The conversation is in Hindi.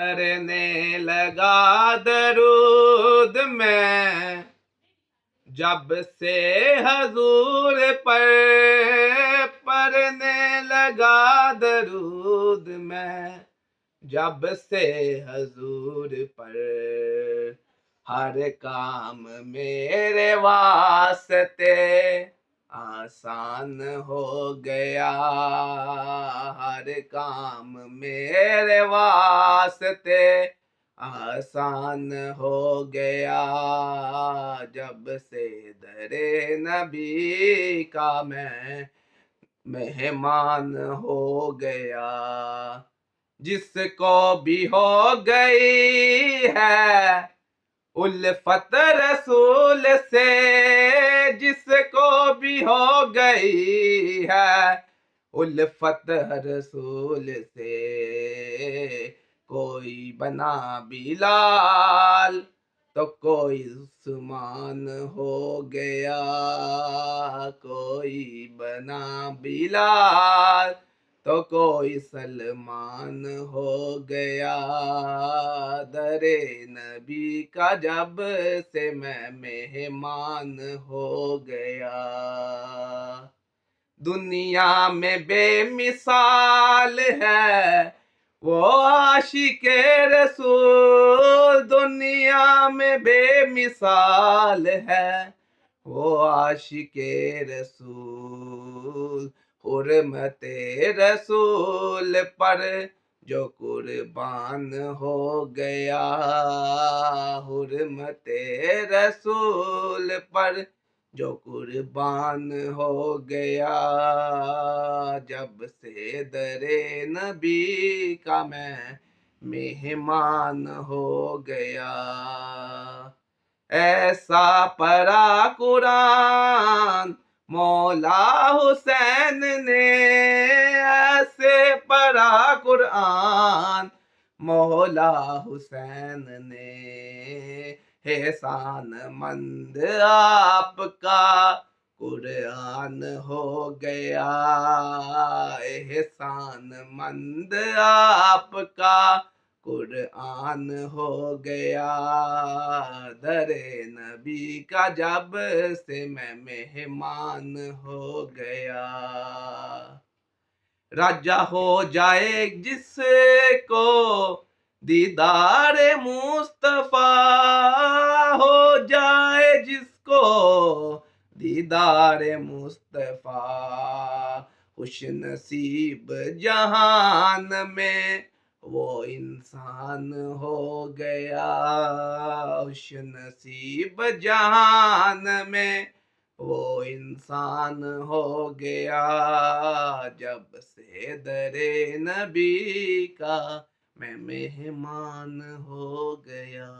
पढ़ने लगा दरूद में, जब से हजूर पर पढ़ने लगा दरूद में, जब से हजूर पर हर काम मेरे वास्ते आसान हो गया, हर काम मेरे वास्ते आसान हो गया, जब से दरे नबी का मैं मेहमान हो गया। जिसको भी हो गई है उल्फत रसूल से, जिसको भी हो गई है उल्फत रसूल से, कोई बना बिलाल तो कोई उस्मान हो गया, कोई बना बिलाल तो कोई सलमान हो गया। दरे नबी का जब से मैं मेहमान हो गया। दुनिया में बेमिसाल है वो आशिके रसूल, दुनिया में बेमिसाल है वो आशिके रसूल। हुर्मते रसूल पर जो कुर्बान हो गया, हुर्मते रसूल पर जो कुर्बान हो गया, जब से दरे नबी का मैं मेहमान हो गया। ऐसा पढ़ा कुरान मौला हुसैन ने, ऐसे पढ़ा कुरान मौला हुसैन ने, एहसान मंद आपका कुरान हो गया, एहसान मंद आपका कुरान हो गया। दरे नबी का जब से मैं मेहमान हो गया। राजा हो जाए जिसको दीदार मुस्तफा, हो जाए जिसको दीदार मुस्तफा, खुश नसीब जहान में वो इंसान हो गया, खुश नसीब जहान में वो इंसान हो गया, जब से दरे नबी का मैं मेहमान हो गया।